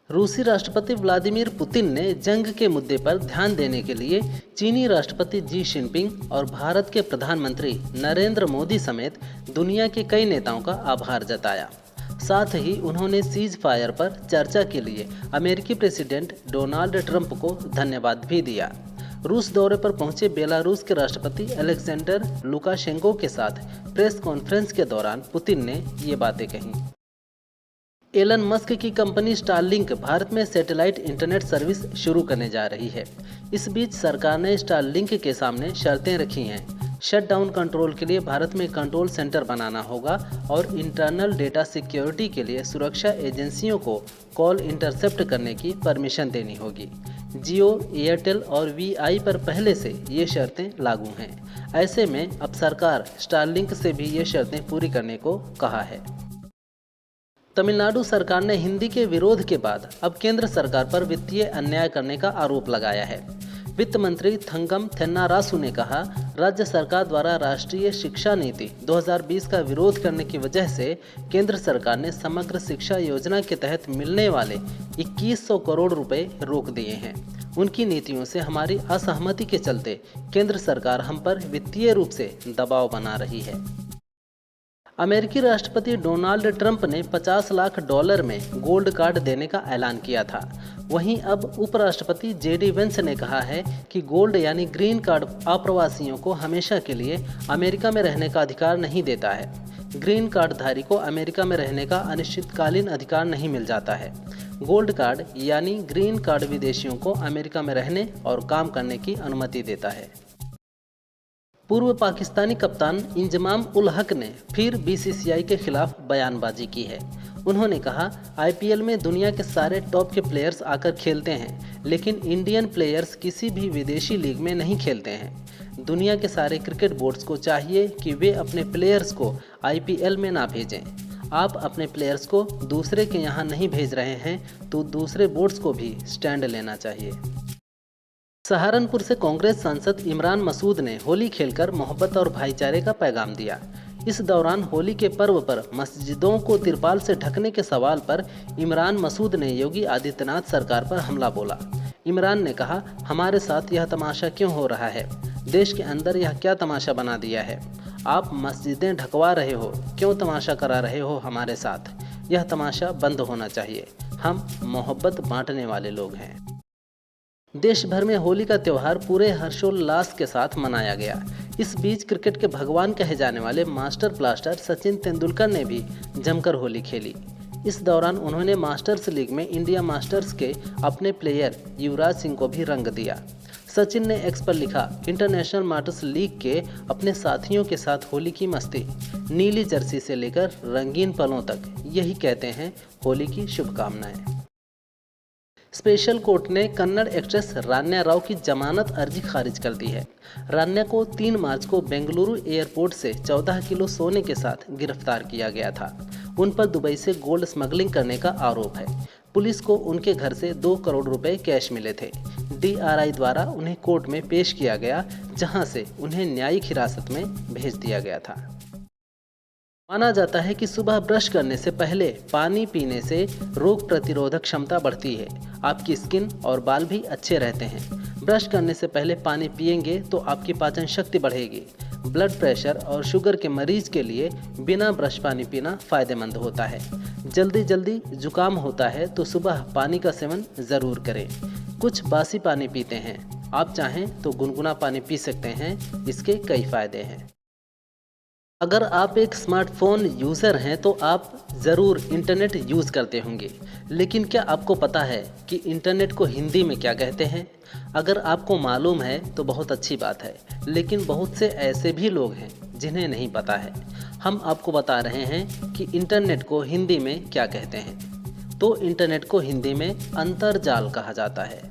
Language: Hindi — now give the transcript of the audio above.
रूसी राष्ट्रपति व्लादिमीर पुतिन ने जंग के मुद्दे पर ध्यान देने के लिए चीनी राष्ट्रपति जी जिनपिंग और भारत के प्रधानमंत्री नरेंद्र मोदी समेत दुनिया के कई नेताओं का आभार जताया। साथ ही उन्होंने सीज फायर पर चर्चा के लिए अमेरिकी प्रेसिडेंट डोनाल्ड ट्रंप को धन्यवाद भी दिया। रूस दौरे पर पहुंचे बेलारूस के राष्ट्रपति अलेक्जेंडर लुकाशेंको के साथ प्रेस कॉन्फ्रेंस के दौरान पुतिन ने ये बातें कहीं। एलन मस्क की कंपनी स्टारलिंक भारत में सैटेलाइट इंटरनेट सर्विस शुरू करने जा रही है। इस बीच सरकार ने स्टारलिंक के सामने शर्तें रखी हैं। शटडाउन कंट्रोल के लिए भारत में कंट्रोल सेंटर बनाना होगा और इंटरनल डेटा सिक्योरिटी के लिए सुरक्षा एजेंसियों को कॉल इंटरसेप्ट करने की परमिशन देनी होगी। जियो, एयरटेल और वीआई पर पहले से ये शर्तें लागू हैं। ऐसे में अब सरकार स्टारलिंक से भी ये शर्तें पूरी करने को कहा है। तमिलनाडु सरकार ने हिंदी के विरोध के बाद अब केंद्र सरकार पर वित्तीय अन्याय करने का आरोप लगाया है। वित्त मंत्री थंगम थेन्नारासु ने कहा, राज्य सरकार द्वारा राष्ट्रीय शिक्षा नीति 2020 का विरोध करने की वजह से केंद्र सरकार ने समग्र शिक्षा योजना के तहत मिलने वाले 2100 करोड़ रुपए रोक दिए हैं। उनकी नीतियों से हमारी असहमति के चलते केंद्र सरकार हम पर वित्तीय रूप से दबाव बना रही है। अमेरिकी राष्ट्रपति डोनाल्ड ट्रंप ने $50 लाख में गोल्ड कार्ड देने का ऐलान किया था। वहीं अब उपराष्ट्रपति जेडी वेंस ने कहा है कि गोल्ड यानी ग्रीन कार्ड अप्रवासियों को हमेशा के लिए अमेरिका में रहने का अधिकार नहीं देता है। ग्रीन कार्ड धारी को अमेरिका में रहने का अनिश्चितकालीन अधिकार नहीं मिल जाता है। गोल्ड कार्ड यानी ग्रीन कार्ड विदेशियों को अमेरिका में रहने और काम करने की अनुमति देता है। पूर्व पाकिस्तानी कप्तान इंजमाम उल हक ने फिर बीसीसीआई के खिलाफ बयानबाजी की है। उन्होंने कहा, आईपीएल में दुनिया के सारे टॉप के प्लेयर्स आकर खेलते हैं, लेकिन इंडियन प्लेयर्स किसी भी विदेशी लीग में नहीं खेलते हैं। दुनिया के सारे क्रिकेट बोर्ड्स को चाहिए कि वे अपने प्लेयर्स को आईपीएल में ना भेजें। आप अपने प्लेयर्स को दूसरे के यहाँ नहीं भेज रहे हैं तो दूसरे बोर्ड्स को भी स्टैंड लेना चाहिए। सहारनपुर से कांग्रेस सांसद इमरान मसूद ने होली खेलकर मोहब्बत और भाईचारे का पैगाम दिया। इस दौरान होली के पर्व पर मस्जिदों को तिरपाल से ढकने के सवाल पर इमरान मसूद ने योगी आदित्यनाथ सरकार पर हमला बोला। इमरान ने कहा, हमारे साथ यह तमाशा क्यों हो रहा है? देश के अंदर यह क्या तमाशा बना दिया है? आप मस्जिदें ढकवा रहे हो, क्यों तमाशा करा रहे हो हमारे साथ? यह तमाशा बंद होना चाहिए। हम मोहब्बत बांटने वाले लोग हैं। देश भर में होली का त्यौहार पूरे हर्षोल्लास के साथ मनाया गया। इस बीच क्रिकेट के भगवान कहे जाने वाले मास्टर ब्लास्टर सचिन तेंदुलकर ने भी जमकर होली खेली। इस दौरान उन्होंने मास्टर्स लीग में इंडिया मास्टर्स के अपने प्लेयर युवराज सिंह को भी रंग दिया। सचिन ने एक्स पर लिखा, इंटरनेशनल मास्टर्स लीग के अपने साथियों के साथ होली की मस्ती, नीली जर्सी से लेकर रंगीन पलों तक, यही कहते हैं होली की शुभकामनाएं। स्पेशल कोर्ट ने कन्नड़ एक्ट्रेस रान्या राव की जमानत अर्जी खारिज कर दी है। रान्या को 3 मार्च को बेंगलुरु एयरपोर्ट से 14 किलो सोने के साथ गिरफ्तार किया गया था। उन पर दुबई से गोल्ड स्मगलिंग करने का आरोप है। पुलिस को उनके घर से 2 करोड़ रुपए कैश मिले थे। डीआरआई द्वारा उन्हें कोर्ट में पेश किया गया, जहां से उन्हें न्यायिक हिरासत में भेज दिया गया था। माना जाता है कि सुबह ब्रश करने से पहले पानी पीने से रोग प्रतिरोधक क्षमता बढ़ती है। आपकी स्किन और बाल भी अच्छे रहते हैं। ब्रश करने से पहले पानी पिएंगे तो आपकी पाचन शक्ति बढ़ेगी। ब्लड प्रेशर और शुगर के मरीज के लिए बिना ब्रश पानी पीना फायदेमंद होता है। जल्दी जल्दी जुकाम होता है तो सुबह पानी का सेवन ज़रूर करें। कुछ बासी पानी पीते हैं, आप चाहें तो गुनगुना पानी पी सकते हैं। इसके कई फायदे हैं। अगर आप एक स्मार्टफोन यूज़र हैं तो आप ज़रूर इंटरनेट यूज़ करते होंगे, लेकिन क्या आपको पता है कि इंटरनेट को हिंदी में क्या कहते हैं? अगर आपको मालूम है तो बहुत अच्छी बात है, लेकिन बहुत से ऐसे भी लोग हैं जिन्हें नहीं पता है। हम आपको बता रहे हैं कि इंटरनेट को हिंदी में क्या कहते हैं। तो इंटरनेट को हिंदी में अंतर्जाल कहा जाता है।